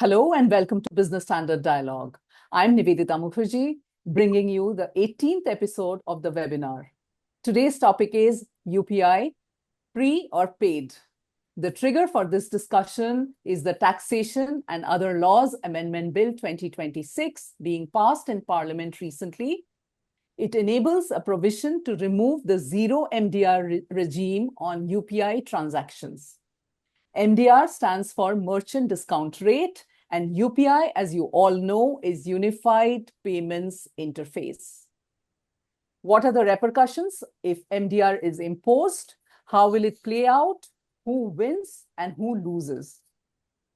Hello and welcome to Business Standard Dialogue. I'm Nivedita Mukherjee, bringing you the 18th episode of the webinar. Today's topic is UPI, free or paid. The trigger for this discussion is the Taxation and Other Laws Amendment Bill 2026 being passed in Parliament recently. It enables a provision to remove the zero MDR regime on UPI transactions. MDR stands for Merchant Discount Rate, and UPI, as you all know, is Unified Payments Interface. What are the repercussions if MDR is imposed? How will it play out? Who wins and who loses?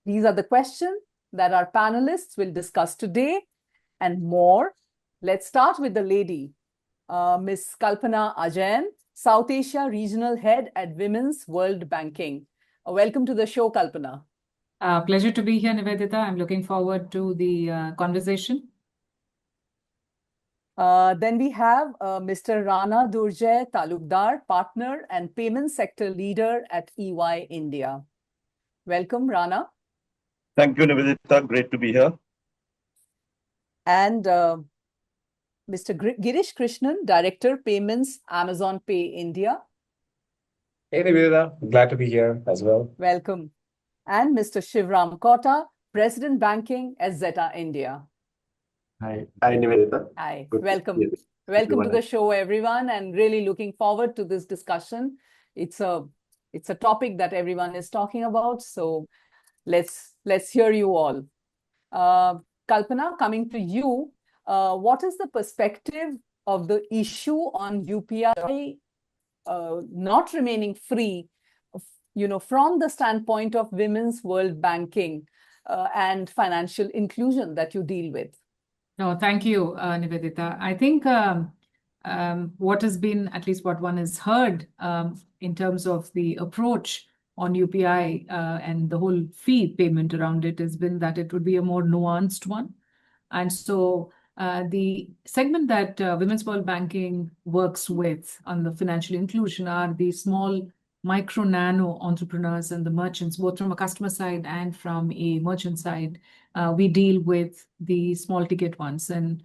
These are the questions that our panelists will discuss today and more. Let's start with the lady, Ms. Kalpana Ajayan, South Asia Regional Head at Women's World Banking. Welcome to the show, Kalpana. Pleasure to be here, Nivedita. I'm looking forward to the conversation. Then we have Mr. Rana Durjay Talukdar, Partner and Payment Sector Leader at EY India. Welcome, Rana. Thank you, Nivedita. Great to be here. And Mr. Girish Krishnan, Director, Payments, Amazon Pay India. Hey, Nivedita. Glad to be here as well. Welcome. And Mr. Shivram Kota, President Banking at Zeta India. Hi. Hi, Nivedita. Hi. Good Welcome. to Welcome to the show, everyone, and really looking forward to this discussion. It's a topic that everyone is talking about, so let's hear you all. Kalpana, coming to you, what is the perspective of the issue on UPI not remaining free, from the standpoint of women's world banking and financial inclusion that you deal with? No, thank you, Nivedita. I think what has been, at least what one has heard in terms of the approach on UPI and the whole fee payment around it has been that it would be a more nuanced one. And so the segment that Women's World Banking works with on the financial inclusion are the small micro nano entrepreneurs and the merchants, both from a customer side and from a merchant side. We deal with the small ticket ones, and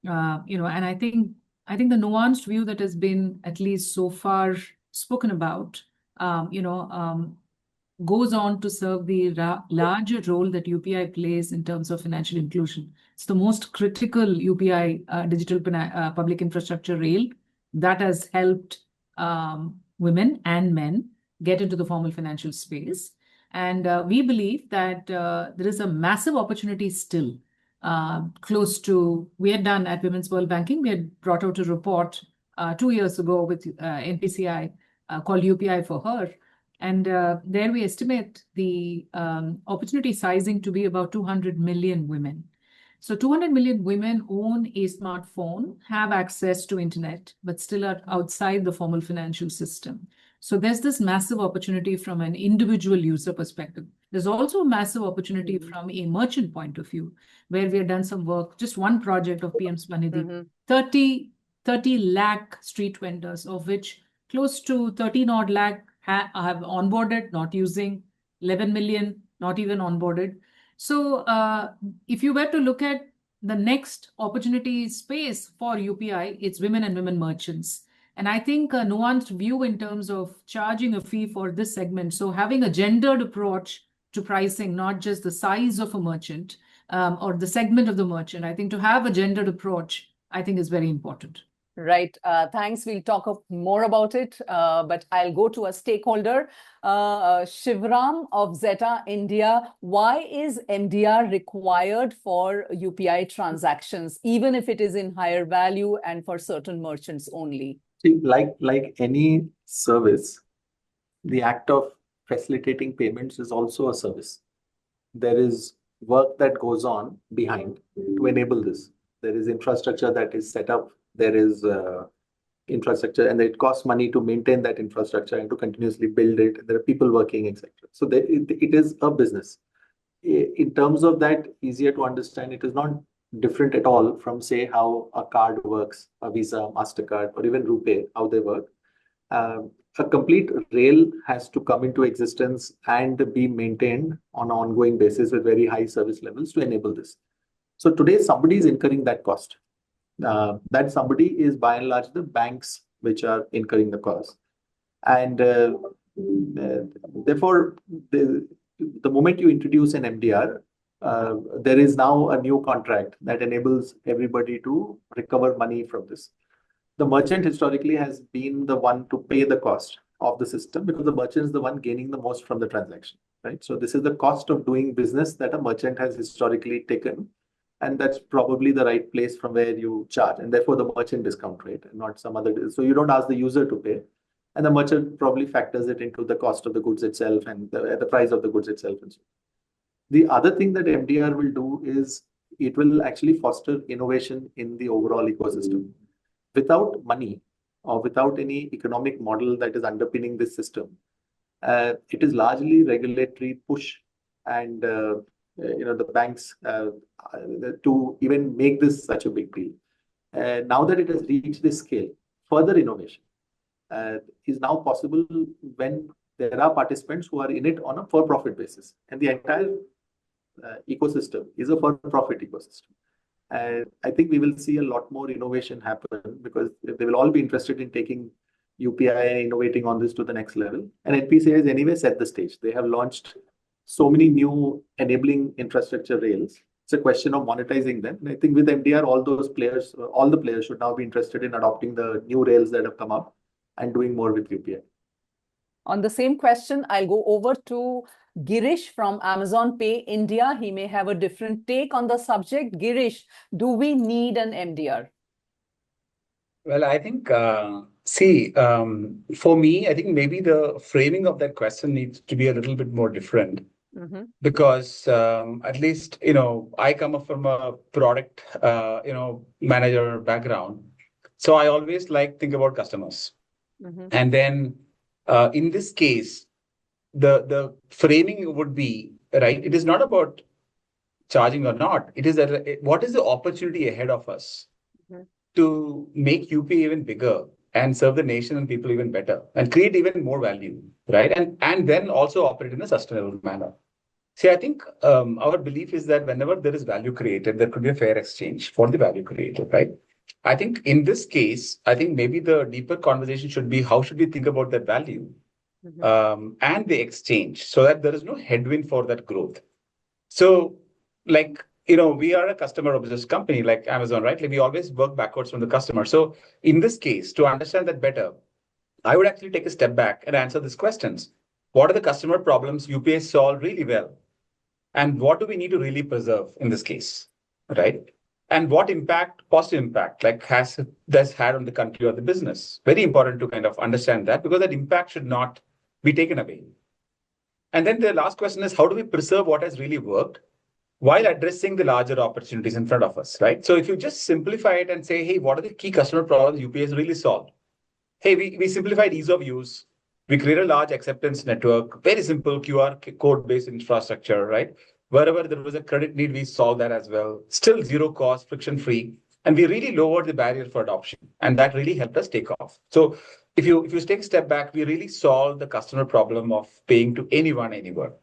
and I think the nuanced view that has been at least so far spoken about, goes on to serve the larger role that UPI plays in terms of financial inclusion. It's the most critical UPI digital public infrastructure rail that has helped women and men get into the formal financial space. And we believe that there is a massive opportunity still. We had done at Women's World Banking, we had brought out a report 2 years ago with NPCI called UPI for Her. And there we estimate the opportunity sizing to be about 200 million women. So 200 million women own a smartphone, have access to internet, but still are outside the formal financial system. So there's this massive opportunity from an individual user perspective. There's also a massive opportunity from a merchant point of view, where we have done some work, just one project of PM Swanidhi, 30 lakh street vendors, of which close to 13 odd lakh have onboarded, not using, 11 million, not even onboarded. So if you were to look at the next opportunity space for UPI, it's women and women merchants. And I think a nuanced view in terms of charging a fee for this segment. So having a gendered approach to pricing, not just the size of a merchant or the segment of the merchant. I think to have a gendered approach, I think is very important. Right. Thanks. We'll talk more about it, but I'll go to a stakeholder. Shivram of Zeta India, why is MDR required for UPI transactions, even if it is in higher value and for certain merchants only? See, like any service, the act of facilitating payments is also a service. There is work that goes on behind to enable this. There is infrastructure that is set up. There is infrastructure, and it costs money to maintain that infrastructure and to continuously build it. There are people working, etc. So it is a business. In terms of that, easier to understand, it is not different at all from, say, how a card works, a Visa, MasterCard, or even RuPay, how they work. a complete rail has to come into existence and be maintained on an ongoing basis with very high service levels to enable this. So today, somebody is incurring that cost. That somebody is by and large the banks which are incurring the cost. And therefore, the moment you introduce an MDR, there is now a new contract that enables everybody to recover money from this. The merchant historically has been the one to pay the cost of the system because the merchant is the one gaining the most from the transaction, right? So this is the cost of doing business that a merchant has historically taken. And that's probably the right place from where you charge, and therefore the merchant discount rate and not some other. So you don't ask the user to pay, and the merchant probably factors it into the cost of the goods itself and the price of the goods itself. And so the other thing that MDR will do is it will actually foster innovation in the overall ecosystem. Without money or without any economic model that is underpinning this system, it is largely regulatory push and the banks to even make this such a big deal. Now that it has reached this scale, further innovation is now possible when there are participants who are in it on a for-profit basis, and the entire ecosystem is a for-profit ecosystem. I think we will see a lot more innovation happen because they will all be interested in taking UPI and innovating on this to the next level. And NPCI has anyway set the stage. They have launched so many new enabling infrastructure rails. It's a question of monetizing them. And I think with MDR, all the players should now be interested in adopting the new rails that have come up and doing more with UPI. On the same question, I'll go over to Girish from Amazon Pay India. He may have a different take on the subject. Girish, do we need an MDR? Well, I think, for me, I think maybe the framing of that question needs to be a little bit more different. Because at least, I come up from a product, manager background. So I always think about customers. And then in this case, the framing would be, right, it is not about charging or not. It is that what is the opportunity ahead of us to make UPI even bigger and serve the nation and people even better and create even more value, right? And then also operate in a sustainable manner. See, I think our belief is that whenever there is value created, there could be a fair exchange for the value created, right? I think in this case, I think maybe the deeper conversation should be how should we think about that value and the exchange so that there is no headwind for that growth. So we are a customer of this company like Amazon, right? We always work backwards from the customer. So in this case, to understand that better, I would actually take a step back and answer these questions. What are the customer problems UPI solve really well? And what do we need to really preserve in this case, right? And what positive impact, has this had on the country or the business? Very important to kind of understand that because that impact should not be taken away. And then the last question is, how do we preserve what has really worked while addressing the larger opportunities in front of us, right? So if you just simplify it and say, hey, what are the key customer problems UPI has really solved? Hey, we simplified ease of use. We create a large acceptance network, very simple QR code-based infrastructure, right? Wherever there was a credit need, we solved that as well. Still zero cost, friction-free. And we really lowered the barrier for adoption. And that really helped us take off. So if you take a step back, we really solved the customer problem of paying to anyone, anywhere.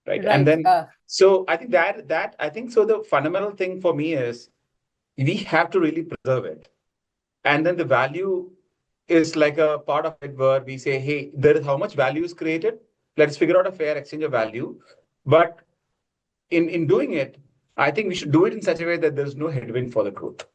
Right. And then, so I think so the fundamental thing for me is we have to really preserve it. And then the value is like a part of it where we say, hey, there is how much value is created. Let's figure out a fair exchange of value. But in doing it, I think we should do it in such a way that there's no headwind for the growth.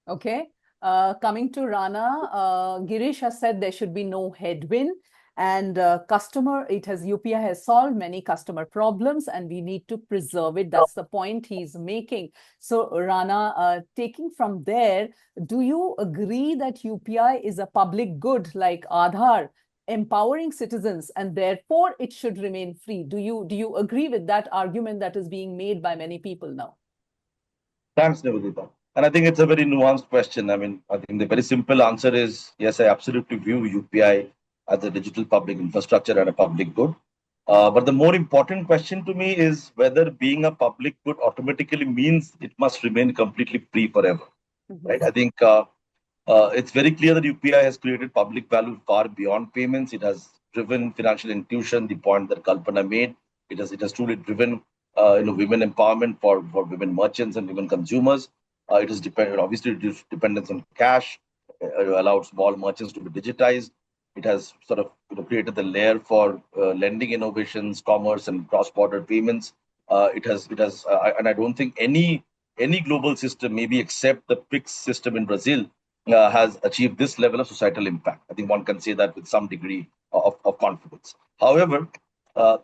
Okay. Coming to Rana, Girish has said there should be no headwind. And UPI has solved many customer problems and we need to preserve it. That's the point he's making. So Rana, taking from there, do you agree that UPI is a public good like Aadhaar, empowering citizens and therefore it should remain free? Do you agree with that argument that is being made by many people now? Thanks, Nivedita. And I think it's a very nuanced question. I mean, I think the very simple answer is, yes, I absolutely view UPI as a digital public infrastructure and a public good. But the more important question to me is whether being a public good automatically means it must remain completely free forever. Right? I think It's very clear that UPI has created public value far beyond payments. It has driven financial inclusion, the point that Kalpana made. It has truly driven women empowerment for women merchants and women consumers. It has obviously reduced dependence on cash. Allowed small merchants to be digitized. It has sort of created the layer for lending innovations, commerce, and cross-border payments. And I don't think any global system, maybe except the PIX system in Brazil, has achieved this level of societal impact. I think one can say that with some degree of confidence. However, uh,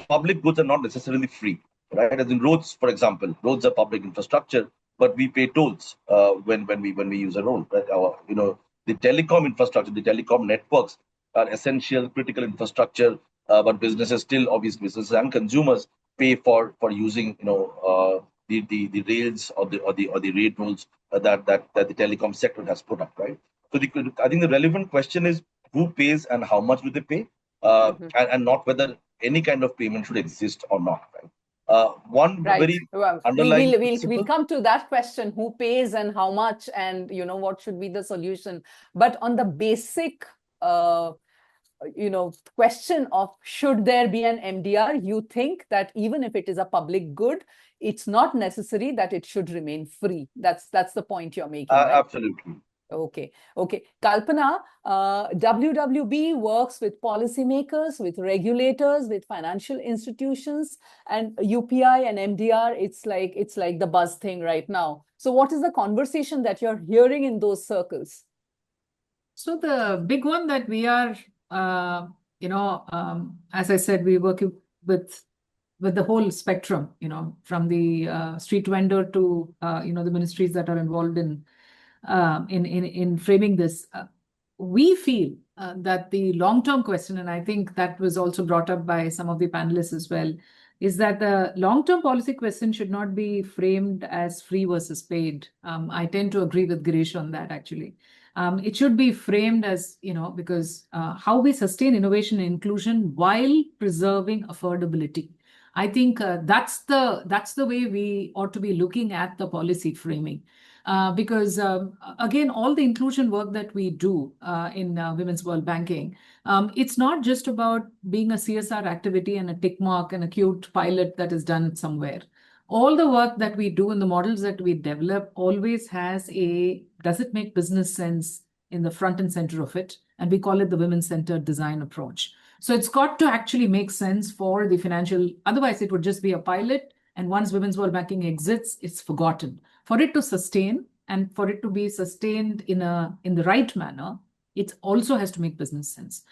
public goods are not necessarily free, right? As in roads, for example, roads are public infrastructure, but we pay tolls when we use a road. Right? The telecom infrastructure, the telecom networks are essential, critical infrastructure, but businesses still, obviously, businesses and consumers pay for using the rails or the rate rules that the telecom sector has put up, right? So I think the relevant question is who pays and how much do they pay, and not whether any kind of payment should exist or not, right? One Right. very Well, underlying we'll principle. come to that question: who pays and how much, and what should be the solution. But on the basic, question of should there be an MDR, you think that even if it is a public good, it's not necessary that it should remain free. That's the point you're making, right? Absolutely. Okay. Kalpana, WWB works with policymakers, with regulators, with financial institutions, and UPI and MDR, it's like the buzz thing right now. So what is the conversation that you're hearing in those circles? So the big one that we are, as I said, we work with the whole spectrum, from the street vendor to, the ministries that are involved in framing this. We feel that the long-term question, and I think that was also brought up by some of the panelists as well, is that the long-term policy question should not be framed as free versus paid. I tend to agree with Girish on that, actually. It should be framed as, because how we sustain innovation and inclusion while preserving affordability. I think that's the way we ought to be looking at the policy framing. Because again, all the inclusion work that we do in Women's World Banking, it's not just about being a CSR activity and a tick mark and a cute pilot that is done somewhere. All the work that we do and the models that we develop always has does it make business sense in the front and center of it? And we call it the women-centered design approach. So it's got to actually make sense for the financial, otherwise it would just be a pilot. And once Women's World Banking exits, it's forgotten. For it to sustain and for it to be sustained in the right manner, it also has to make business sense.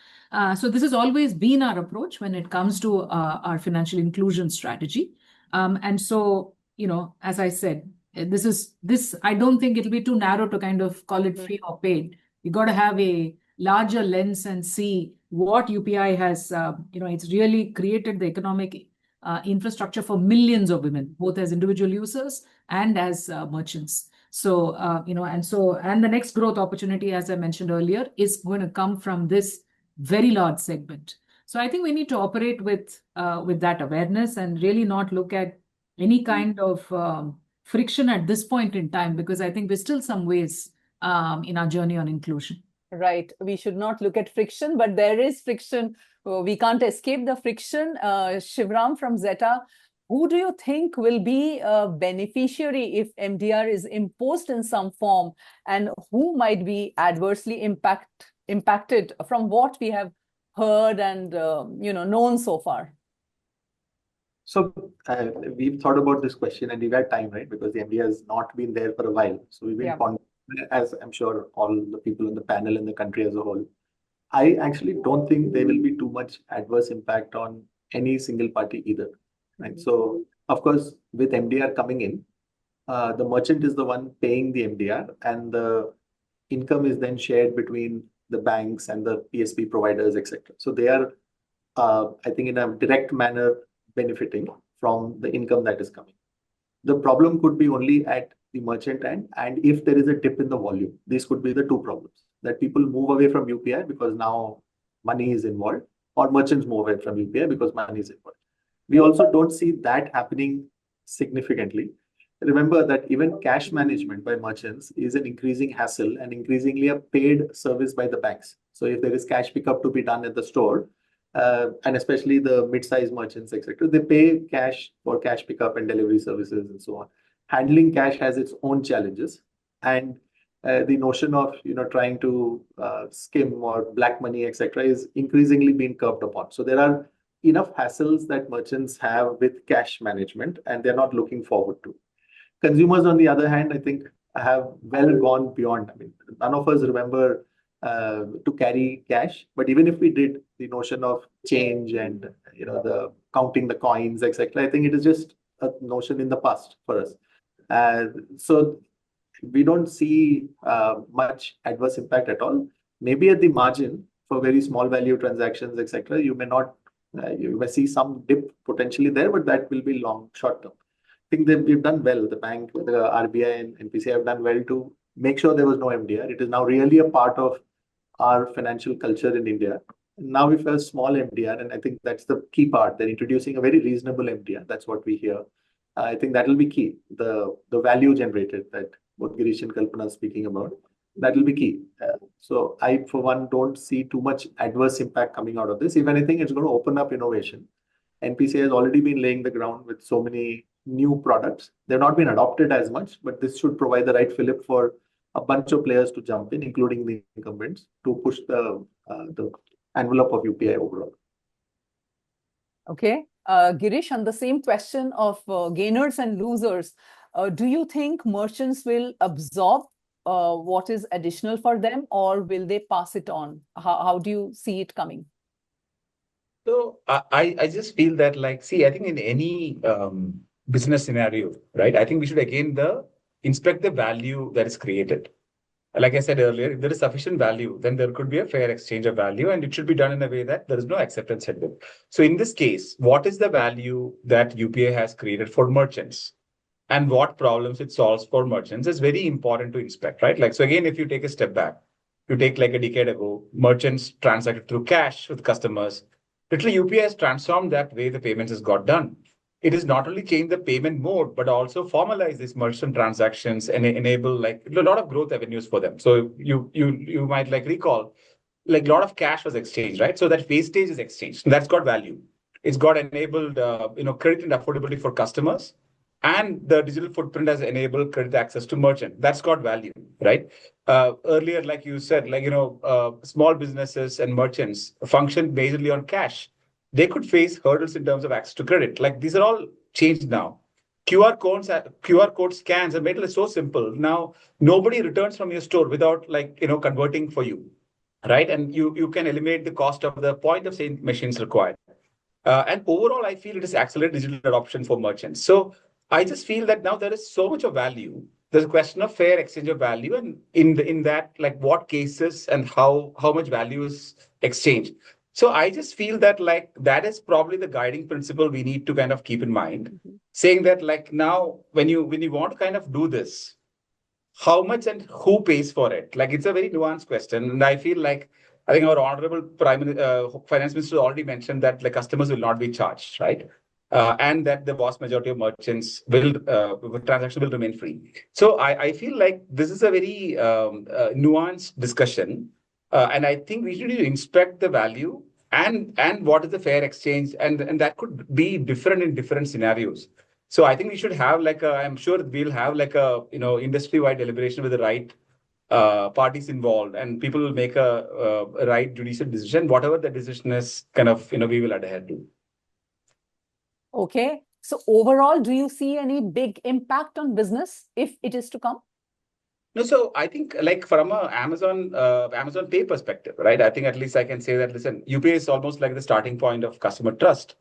So this has always been our approach when it comes to our financial inclusion strategy. And so, as I said, this I don't think it'll be too narrow to kind of call it free or paid. You got to have a larger lens and see what UPI has, it's really created the economic infrastructure for millions of women, both as individual users and as merchants. So, and the next growth opportunity, as I mentioned earlier, is going to come from this very large segment. So I think we need to operate with that awareness and really not look at any kind of friction at this point in time, because I think we're still some ways in our journey on inclusion. Right. We should not look at friction, but there is friction. We can't escape the friction. Shivram from Zeta, who do you think will be a beneficiary if MDR is imposed in some form, and who might be adversely impacted from what we have heard and known so far? So we've thought about this question and we've had time, right? Because the MDR has not been there for a while. So we've been, as I'm sure all the people in the panel in the country as a whole, I actually don't think there will be too much adverse impact on any single party either, right? So of course, with MDR coming in, the merchant is the one paying the MDR and the income is then shared between the banks and the PSP providers, etc. So they are, I think, in a direct manner benefiting from the income that is coming. The problem could be only at the merchant end, and if there is a dip in the volume, these could be the two problems, that people move away from UPI because now money is involved, or merchants move away from UPI because money is involved. We also don't see that happening significantly. remember that even cash management by merchants is an increasing hassle and increasingly a paid service by the banks. So if there is cash pickup to be done at the store, and especially the mid-sized merchants, etc., they pay cash for cash pickup and delivery services and so on. Handling cash has its own challenges, and the notion of trying to skim or black money, etc., is increasingly being curbed upon. So there are enough hassles that merchants have with cash management, and they're not looking forward to. Consumers, on the other hand, I think have well gone beyond. I mean, none of us remember to carry cash, but even if we did, the notion of change and the counting the coins, etc., I think it is just a notion in the past for us. So we don't see much adverse impact at all. Maybe at the margin for very small value transactions, etc., you may see some dip potentially there, but that will be short term. I think that we've done well. The bank, the RBI and NPCI have done well to make sure there was no MDR. It is now really a part of our financial culture in India. Now we have a small MDR, and I think that's the key part. They're introducing a very reasonable MDR. That's what we hear. I think that will be key. The value generated that what Girish and Kalpana are speaking about, that will be key. So I, for one, don't see too much adverse impact coming out of this. If anything, it's going to open up innovation. NPCI has already been laying the ground with so many new products. They've not been adopted as much, but this should provide the right fillip for a bunch of players to jump in, including the incumbents, to push the envelope of UPI overall. Okay. Girish, on the same question of gainers and losers, do you think merchants will absorb what is additional for them, or will they pass it on? How do you see it coming? So I just feel that, like, see, I think in any business scenario, right, I think we should again inspect the value that is created. Like I said earlier, if there is sufficient value, then there could be a fair exchange of value, and it should be done in a way that there is no acceptance headwind. So in this case, what is the value that UPI has created for merchants, and what problems it solves for merchants is very important to inspect, right? Like, so again, if you take a step back, you take like a decade ago, merchants transacted through cash with customers. Literally, UPI has transformed that way the payments has got done. It has not only changed the payment mode, but also formalize these merchant transactions and enable like a lot of growth avenues for them. So you might like recall, like a lot of cash was exchanged, right? So that wastage is exchanged. That's got value. It's got enabled, credit and affordability for customers, and the digital footprint has enabled credit access to merchant. That's got value, right? Earlier, like you said, like small businesses and merchants function basically on cash. They could face hurdles in terms of access to credit. Like, these are all changed now. QR code scans are made it so simple. Now, nobody returns from your store without converting for you, right? And you can eliminate the cost of the point of sale machines required. And overall, I feel it is accelerated digital adoption for merchants. So I just feel that now there is so much of value. There's a question of fair exchange of value, and in that, like, what cases and how much value is exchanged. So I just feel that like that is probably the guiding principle we need to kind of keep in mind, saying that like now when you want to kind of do this, how much and who pays for it? Like, it's a very nuanced question, and I feel like I think our honorable finance minister already mentioned that like customers will not be charged, right? And that the vast majority of merchants transaction will remain free. So I feel like this is a very nuanced discussion. And I think we should inspect the value and what is the fair exchange, and that could be different in different scenarios. So I think we should have I'm sure we'll have industry-wide deliberation with the right parties involved, and people will make a right judicial decision. Whatever the decision is, we will adhere to. Okay. So overall, do you see any big impact on business if it is to come? No, so I think like from a Amazon Pay perspective, right? I think at least I can say that, listen, UPI is almost like the starting point of customer trust.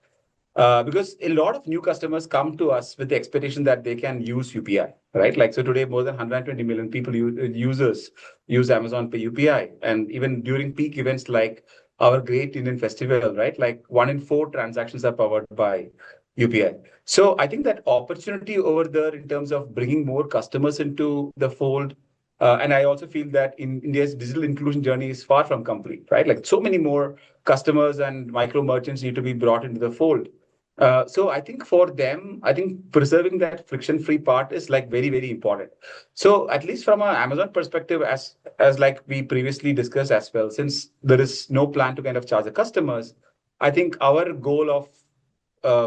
Because a lot of new customers come to us with the expectation that they can use UPI, right? Like, so today, more than 120 million people users use Amazon Pay UPI. And even during peak events like our Great Indian Festival, right? Like 1 in 4 transactions are powered by UPI. So I think that opportunity over there in terms of bringing more customers into the fold. And I also feel that in India's digital inclusion journey is far from complete, right? Like, so many more customers and micro merchants need to be brought into the fold. So I think for them, I think preserving that friction-free part is like very, very important. So at least from an Amazon perspective, as like we previously discussed as well, since there is no plan to kind of charge the customers, I think our goal of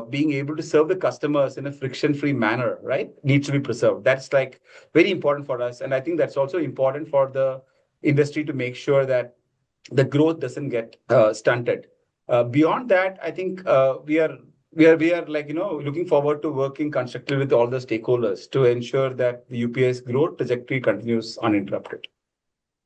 being able to serve the customers in a friction-free manner, right, needs to be preserved. That's like very important for us, and I think that's also important for the industry to make sure that the growth doesn't get stunted. Beyond that, I think we are like looking forward to working constructively with all the stakeholders to ensure that the UPI's growth trajectory continues uninterrupted.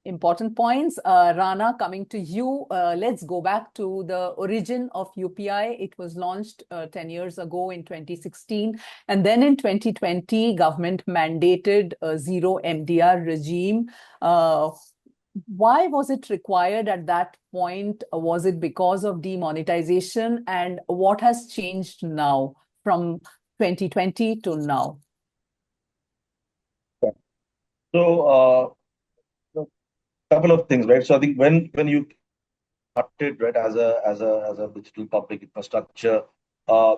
Important points. Rana, coming to you, let's go back to the origin of UPI. It was launched 10 years ago in 2016. And then in 2020, government mandated a zero MDR regime. Why was it required at that point? Was it because of demonetization? And what has changed now from 2020 to now? So, couple of things, right? So I think when you started, right, as a digital public infrastructure, uh,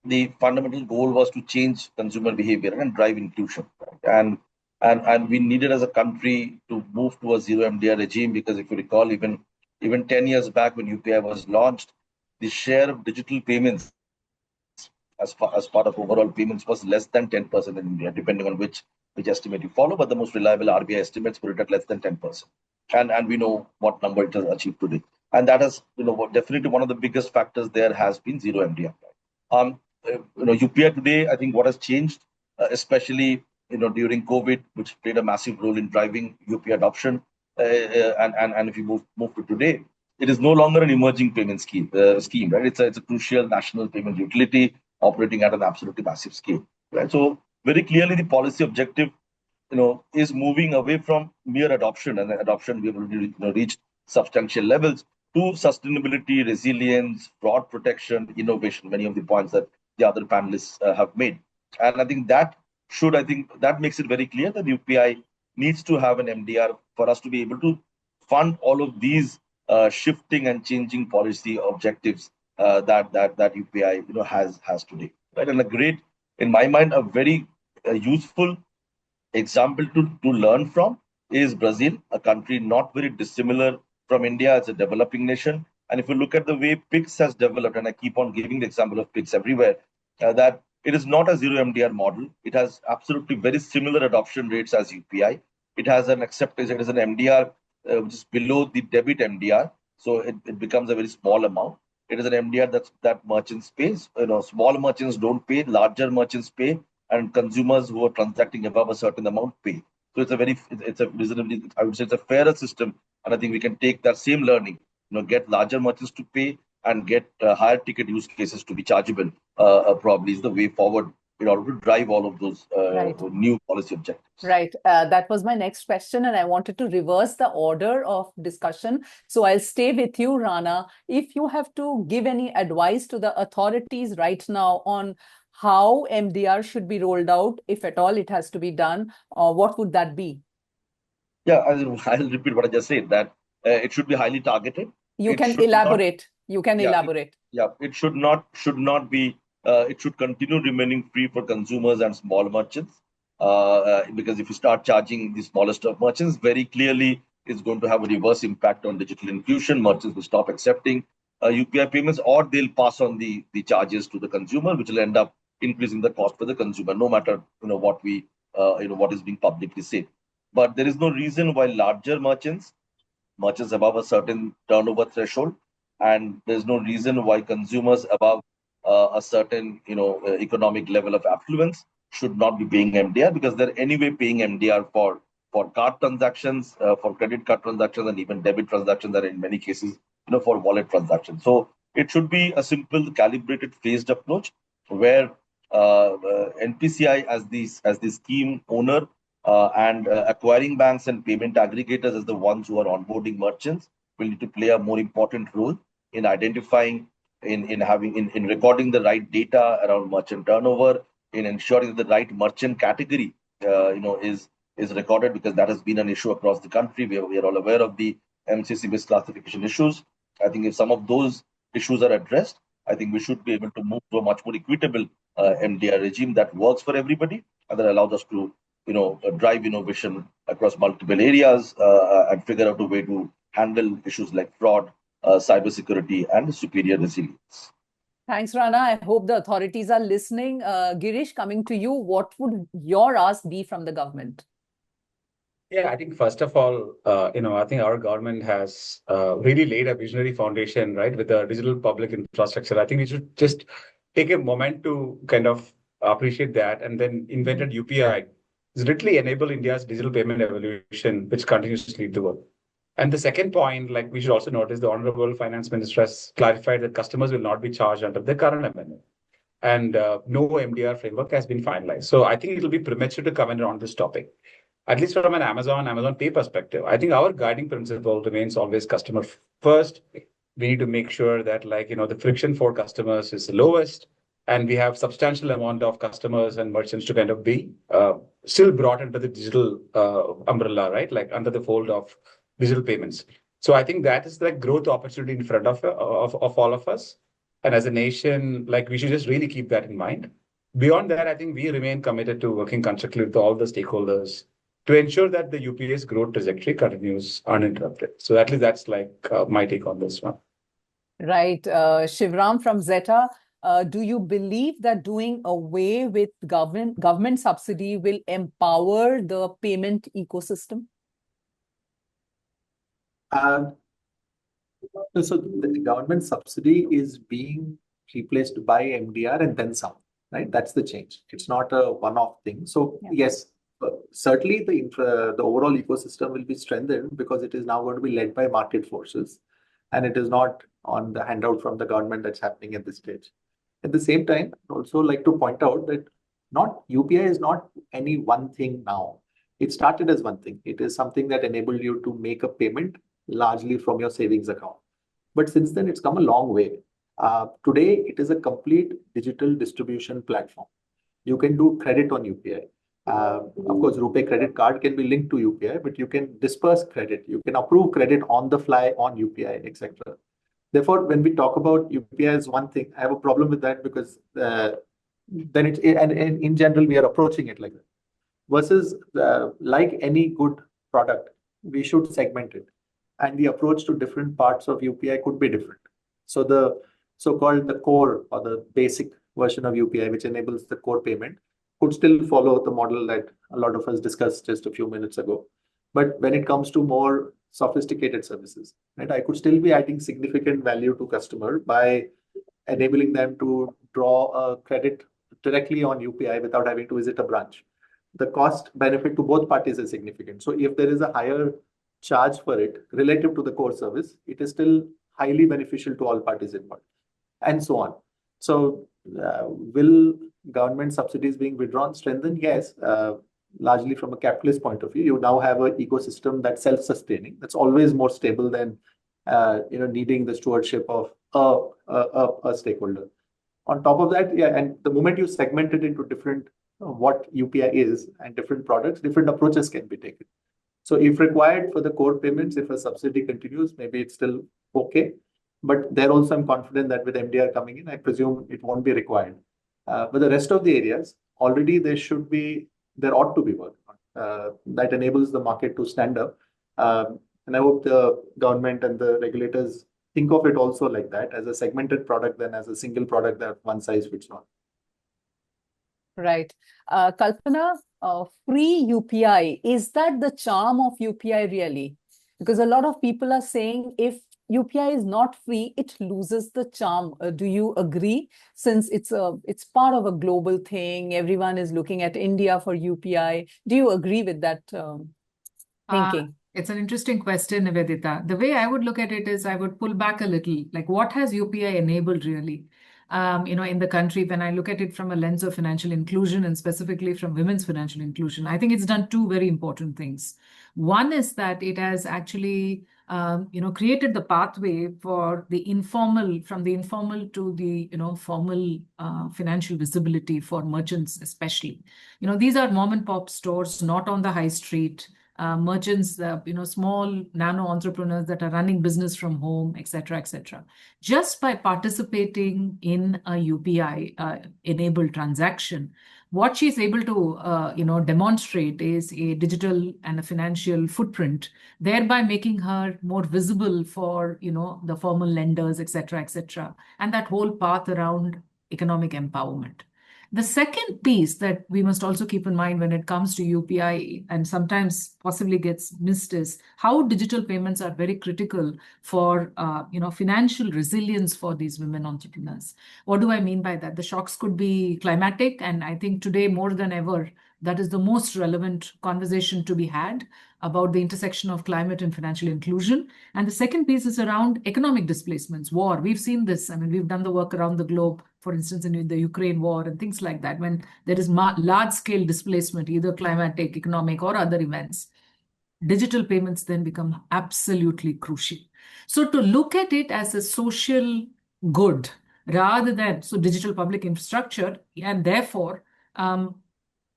the fundamental goal was to change consumer behavior and drive inclusion, right? And we needed as a country to move to a zero MDR regime, because if you recall, even 10 years back when UPI was launched, the share of digital payments as part of overall payments was less than 10% in India, depending on which estimate you follow. But the most reliable RBI estimates put it at less than 10%. And we know what number it has achieved today. And that is, definitely one of the biggest factors there has been zero MDR. UPI today, I think what has changed, especially during COVID, which played a massive role in driving UPI adoption, and if you move to today, it is no longer an emerging payment scheme, right? It's a crucial national payment utility operating at an absolutely massive scale, right? So very clearly, the policy objective, is moving away from mere adoption, and adoption we've already reached substantial levels, to sustainability, resilience, fraud protection, innovation. Many of the points that the other panelists have made, and I think that makes it very clear that UPI needs to have an MDR for us to be able to fund all of these shifting and changing policy objectives that UPI has today. Right, and in my mind, a very useful example to learn from is Brazil, a country not very dissimilar from India as a developing nation. And if you look at the way Pix has developed, and I keep on giving the example of Pix everywhere, that it is not a zero MDR model. It has absolutely very similar adoption rates as UPI. It has an acceptance, it is an MDR which is below the debit MDR. So it becomes a very small amount. It is an MDR that merchants pay. Small merchants don't pay, larger merchants pay, and consumers who are transacting above a certain amount pay. So it's a reasonably, I would say, it's a fairer system, and I think we can take that same learning, get larger merchants to pay and get higher ticket use cases to be chargeable. Probably is the way forward in order to drive all of those Right. new policy objectives. Right. That was my next question, and I wanted to reverse the order of discussion. So I'll stay with you, Rana. If you have to give any advice to the authorities right now on how MDR should be rolled out, if at all it has to be done, what would that be? Yeah, I'll repeat what I just said, that it should be highly targeted. You It can should not- elaborate. You can Yeah, elaborate. it should not be. It should continue remaining free for consumers and small merchants. Because if you start charging the smallest of merchants, very clearly it's going to have a reverse impact on digital inclusion. Merchants will stop accepting UPI payments, or they'll pass on the charges to the consumer, which will end up increasing the cost for the consumer, no matter what is being publicly said. But there is no reason why larger merchants above a certain turnover threshold, and there's no reason why consumers above a certain economic level of affluence should not be paying MDR, because they're anyway paying MDR for card transactions, for credit card transactions, and even debit transactions, and in many cases for wallet transactions. So it should be a simple, calibrated, phased approach where NPCI as the scheme owner and acquiring banks and payment aggregators as the ones who are onboarding merchants will need to play a more important role in identifying, in recording the right data around merchant turnover, in ensuring that the right merchant category is recorded, because that has been an issue across the country. We are all aware of the MCC misclassification issues. I think if some of those issues are addressed, I think we should be able to move to a much more equitable MDR regime that works for everybody and that allows us to, drive innovation across multiple areas and figure out a way to handle issues like fraud, cybersecurity, and superior resilience. Thanks, Rana. I hope the authorities are listening. Girish, coming to you, what would your ask be from the government? Yeah, I think first of all, I think our government has really laid a visionary foundation, right, with the digital public infrastructure. I think we should just take a moment to kind of appreciate that, and then invented UPI. It's literally enable India's digital payment evolution, which continues to lead the world. And the second point, like we should also notice, the Honorable Finance Minister has clarified that customers will not be charged under the current amendment. And no MDR framework has been finalized. So I think it will be premature to comment on this topic. At least from an Amazon Pay perspective, I think our guiding principle remains always customer first. We need to make sure that the friction for customers is the lowest, and we have substantial amount of customers and merchants to kind of be still brought into the digital umbrella, right? Like under the fold of digital payments. So I think that is the growth opportunity in front of all of us. And as a nation, we should just really keep that in mind. Beyond that, I think we remain committed to working constructively with all the stakeholders to ensure that the UPI's growth trajectory continues uninterrupted. So at least that's my take on this one. Right. Shivram from Zeta, do you believe that doing away with government subsidy will empower the payment ecosystem? So the government subsidy is being replaced by MDR and then some, right? That's the change. It's not a one-off thing. So yes, certainly the overall ecosystem will be strengthened because it is now going to be led by market forces, and it is not on the handout from the government that's happening at this stage. At the same time, I'd also like to point out that UPI is not any one thing now. It started as one thing. It is something that enabled you to make a payment largely from your savings account. But since then, it's come a long way. Today, it is a complete digital distribution platform. You can do credit on UPI. Of course, RuPay credit card can be linked to UPI, but you can disperse credit. You can approve credit on the fly on UPI, etc. Therefore, when we talk about UPI as one thing, I have a problem with that because then in general, we are approaching it like that. Versus like any good product, we should segment it. And the approach to different parts of UPI could be different. So the so-called the core or the basic version of UPI, which enables the core payment, could still follow the model that a lot of us discussed just a few minutes ago. But when it comes to more sophisticated services, right, I could still be adding significant value to customer by enabling them to draw a credit directly on UPI without having to visit a branch. The cost benefit to both parties is significant. So if there is a higher charge for it relative to the core service, it is still highly beneficial to all parties involved, and so on. So will government subsidies being withdrawn strengthen? Yes, largely from a capitalist point of view. You now have an ecosystem that's self-sustaining. That's always more stable than needing the stewardship of a stakeholder. On top of that, and the moment you segment it into different what UPI is and different products, different approaches can be taken. So if required for the core payments, if a subsidy continues, maybe it's still okay. But there also I'm confident that with MDR coming in, I presume it won't be required. But the rest of the areas, already there ought to be work that enables the market to stand up. And I hope the government and the regulators think of it also like that, as a segmented product than as a single product that one size fits all. Right. Kalpana, free UPI, is that the charm of UPI really? Because a lot of people are saying if UPI is not free, it loses the charm. Do you agree? Since it's part of a global thing, everyone is looking at India for UPI. Do you agree with that thinking? It's an interesting question, Nivedita. The way I would look at it is I would pull back a little. Like, what has UPI enabled really? In the country, when I look at it from a lens of financial inclusion and specifically from women's financial inclusion, I think it's done two very important things. One is that it has actually, created the pathway for from the informal to the, formal financial visibility for merchants, especially. These are mom and pop stores, not on the high street. merchants, small nano entrepreneurs that are running business from home, etc., etc. Just by participating in a UPI enabled transaction, what she's able to demonstrate is a digital and a financial footprint, thereby making her more visible for the formal lenders, etc., etc., and that whole path around economic empowerment. The second piece that we must also keep in mind when it comes to UPI and sometimes possibly gets missed is how digital payments are very critical for financial resilience for these women entrepreneurs. What do I mean by that? The shocks could be climatic, and I think today more than ever, that is the most relevant conversation to be had about the intersection of climate and financial inclusion. And the second piece is around economic displacements, war. We've seen this. I mean, we've done the work around the globe, for instance, in the Ukraine war and things like that. When there is large-scale displacement, either climatic, economic, or other events, digital payments then become absolutely crucial. So to look at it as a social good rather than digital public infrastructure, and therefore,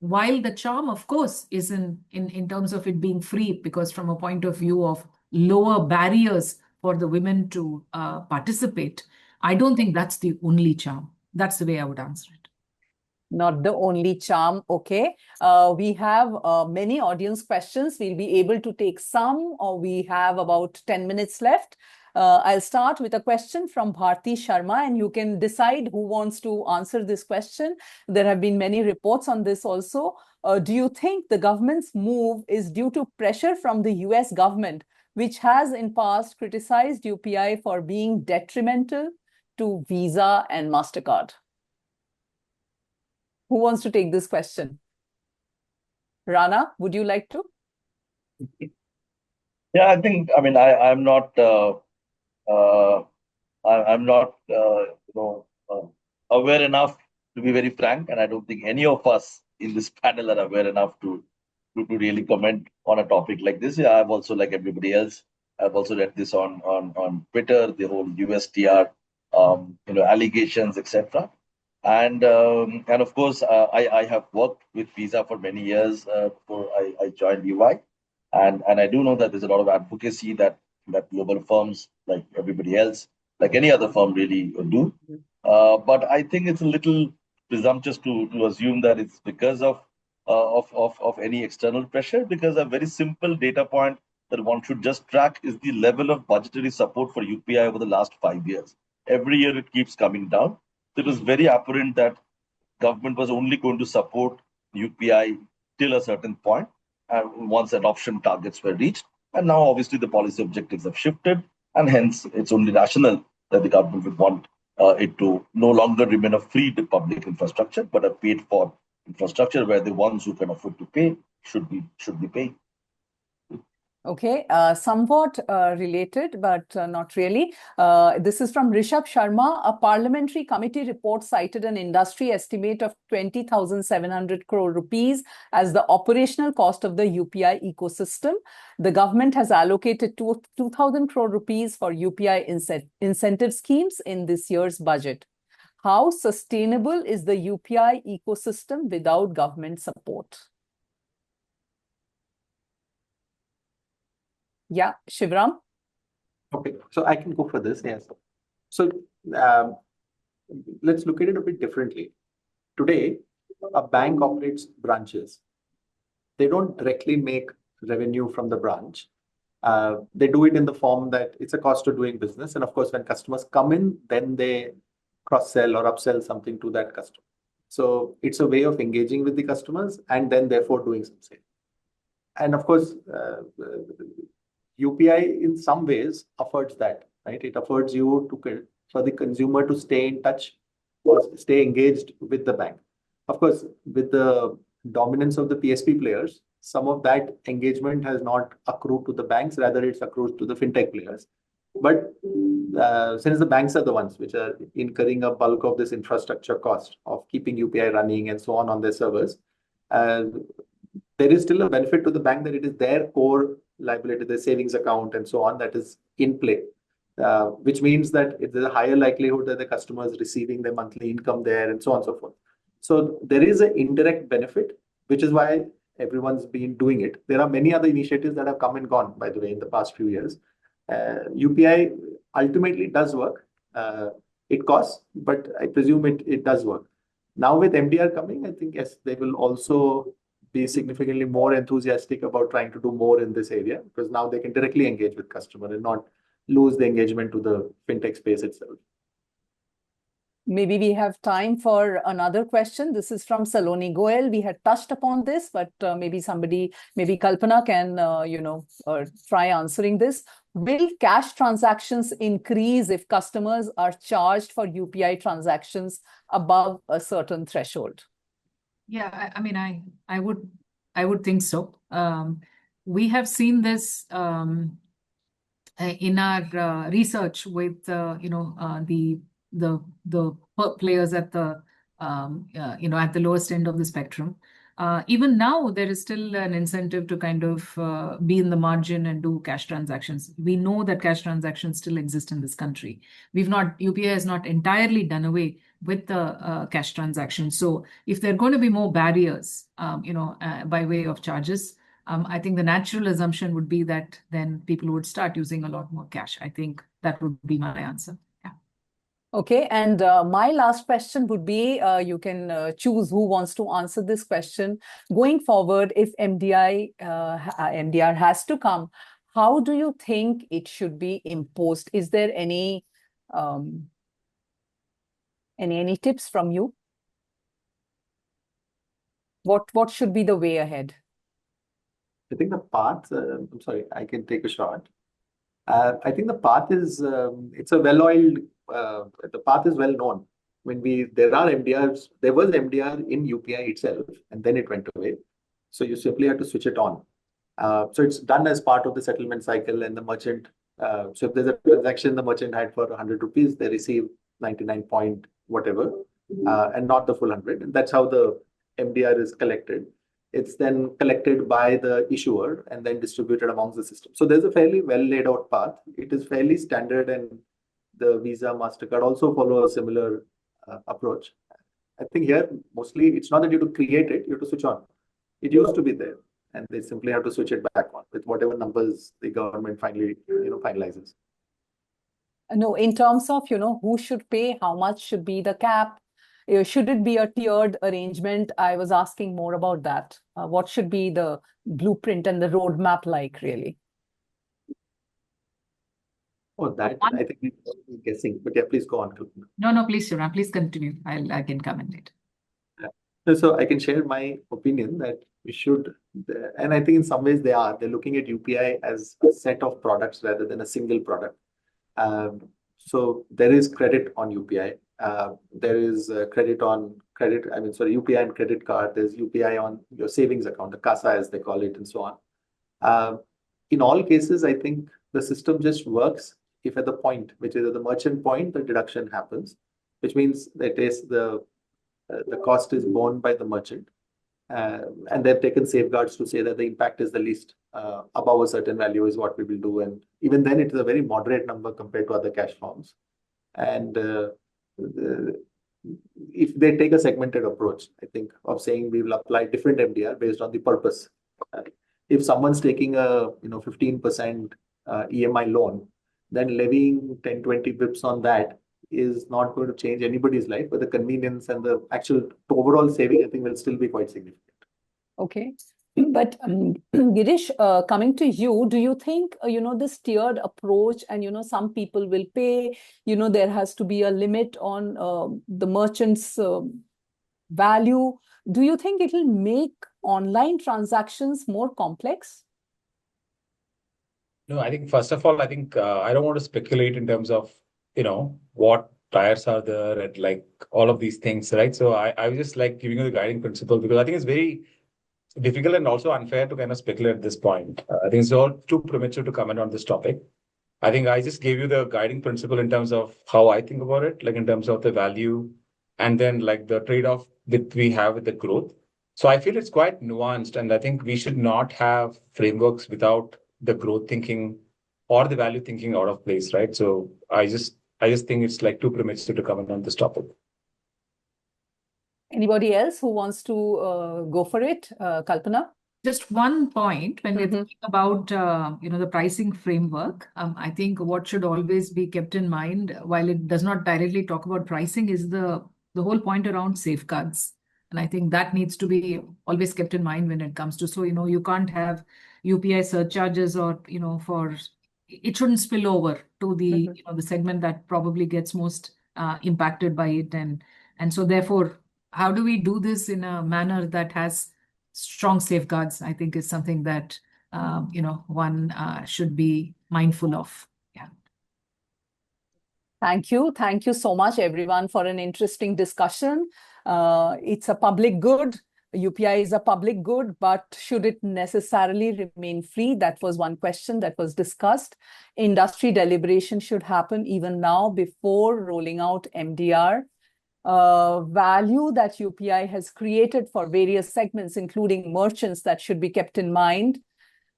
while the charm, of course, is in terms of it being free, because from a point of view of lower barriers for the women to participate, I don't think that's the only charm. That's the way I would answer it. Not the only charm. Okay. We have many audience questions. We'll be able to take some, or we have about 10 minutes left. I'll start with a question from Bharti Sharma, and you can decide who wants to answer this question. There have been many reports on this also. Do you think the government's move is due to pressure from the US government, which has in past criticized UPI for being detrimental to Visa and MasterCard? Who wants to take this question? Rana, would you like to? Yeah, I'm not aware enough to be very frank, and I don't think any of us in this panel are aware enough to really comment on a topic like this. Yeah, I've also, like everybody else, I've also read this on Twitter, the whole USTR, allegations, etc. And of course, I have worked with Visa for many years before I joined UI, and I do know that there's a lot of advocacy that global firms, like everybody else, like any other firm, really do. But I think it's a little presumptuous to assume that it's because of any external pressure, because a very simple data point that one should just track is the level of budgetary support for UPI over the last 5 years. Every year it keeps coming down. It was very apparent that government was only going to support UPI till a certain point, and once adoption targets were reached. And now, obviously, the policy objectives have shifted, and hence it's only rational that the government would want it to no longer remain a free public infrastructure, but a paid-for infrastructure where the ones who can afford to pay should be paying. Okay, somewhat related, but not really. This is from Rishabh Sharma. A parliamentary committee report cited an industry estimate of 20,700 crore rupees as the operational cost of the UPI ecosystem. The government has allocated 2,000 crore rupees for UPI incentive schemes in this year's budget. How sustainable is the UPI ecosystem without government support? Yeah, Shivram. Okay, so I can go for this. Yes. So let's look at it a bit differently. Today, a bank operates branches. They don't directly make revenue from the branch. They do it in the form that it's a cost of doing business. And of course, when customers come in, then they cross-sell or upsell something to that customer. So it's a way of engaging with the customers and then therefore doing some sale. And of course, UPI in some ways affords that, right? It affords you for the consumer to stay in touch or stay engaged with the bank. Of course, with the dominance of the PSP players, some of that engagement has not accrued to the banks, rather it's accrued to the fintech players. But since the banks are the ones which are incurring a bulk of this infrastructure cost of keeping UPI running and so on their servers, there is still a benefit to the bank that it is their core liability, their savings account and so on that is in play, which means that there's a higher likelihood that the customer is receiving their monthly income there and so on and so forth. So there is an indirect benefit, which is why everyone's been doing it. There are many other initiatives that have come and gone, by the way, in the past few years. UPI ultimately does work. It costs, but I presume it does work. Now with MDR coming, I think, yes, they will also be significantly more enthusiastic about trying to do more in this area, because now they can directly engage with customer and not lose the engagement to the fintech space itself. Maybe we have time for another question. This is from Saloni Goel. We had touched upon this, but maybe Kalpana can, try answering this. Will cash transactions increase if customers are charged for UPI transactions above a certain threshold? Yeah, I mean, I would think so. We have seen this in our research with the players at the at the lowest end of the spectrum. Even now, there is still an incentive to kind of be in the margin and do cash transactions. We know that cash transactions still exist in this country. UPI has not entirely done away with the cash transactions. So if there are going to be more barriers, by way of charges, I think the natural assumption would be that then people would start using a lot more cash. I think that would be my answer. Okay, and my last question would be, you can choose who wants to answer this question. Going forward, if MDR has to come, how do you think it should be imposed? Is there any tips from you? What should be the way ahead? I think the path, I'm sorry, I can take a shot. I think the path is, it's a well-oiled, the path is well known. There are MDRs, there was MDR in UPI itself, and then it went away. So you simply have to switch it on. So it's done as part of the settlement cycle, and the merchant, so if there's a transaction the merchant had for 100 rupees, they receive 99 point whatever, and not the full 100. And that's how the MDR is collected. It's then collected by the issuer and then distributed amongst the system. So there's a fairly well laid out path. It is fairly standard, and the Visa, MasterCard also follow a similar approach. I think here, mostly, it's not that you have to create it, you have to switch on. It used to be there, and they simply have to switch it back on with whatever numbers the government finally, finalizes. No, in terms of, who should pay, how much should be the cap? Should it be a tiered arrangement? I was asking more about that. What should be the blueprint and the roadmap like, really? Oh, that I think we're guessing, but yeah, please go on. No, please, Shivam, please continue. I can comment later. Yeah. So I can share my opinion that we should, and I think in some ways they're looking at UPI as a set of products rather than a single product. So there is credit on UPI. There is UPI and credit card. There's UPI on your savings account, the CASA as they call it, and so on. In all cases, I think the system just works if at the point, which is at the merchant point, the deduction happens, which means that is the cost is borne by the merchant. And they've taken safeguards to say that the impact is the least above a certain value is what we will do. And even then, it is a very moderate number compared to other cash forms. And if they take a segmented approach, I think, of saying we will apply different MDR based on the purpose. If someone's taking a 15% EMI loan, then levying 10-20 bips on that is not going to change anybody's life, but the convenience and the actual overall saving, I think, will still be quite significant. Okay. But Girish, coming to you, do you think, this tiered approach and, some people will pay, there has to be a limit on the merchant's value. Do you think it will make online transactions more complex? No, I think, first of all, I don't want to speculate in terms of, what tires are there and like all of these things, right? So I was just like giving you the guiding principle, because I think it's very difficult and also unfair to kind of speculate at this point. I think it's all too premature to comment on this topic. I think I just gave you the guiding principle in terms of how I think about it, like in terms of the value and then like the trade-off that we have with the growth. So I feel it's quite nuanced, and I think we should not have frameworks without the growth thinking or the value thinking out of place, right? So I just think it's like too premature to comment on this topic. Anybody else who wants to go for it? Kalpana? Just one point when we're Mhm. thinking about the pricing framework, I think what should always be kept in mind, while it does not directly talk about pricing, is the whole point around safeguards. And I think that needs to be always kept in mind when it comes to, so you can't have UPI surcharges or for it shouldn't spill over to the the segment that probably gets most impacted by it, and so therefore, how do we do this in a manner that has strong safeguards, I think, is something that one should be mindful of. Yeah. Thank you. Thank you so much, everyone, for an interesting discussion. It's a public good. UPI is a public good, but should it necessarily remain free? That was one question that was discussed. Industry deliberation should happen even now before rolling out MDR. Value that UPI has created for various segments, including merchants, that should be kept in mind.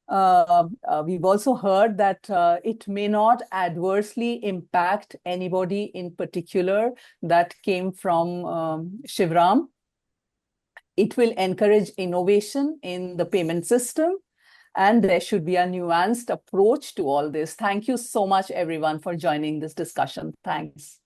We've also heard that it may not adversely impact anybody in particular. That came from Shivram. It will encourage innovation in the payment system, and there should be a nuanced approach to all this. Thank you so much, everyone, for joining this discussion. Thanks.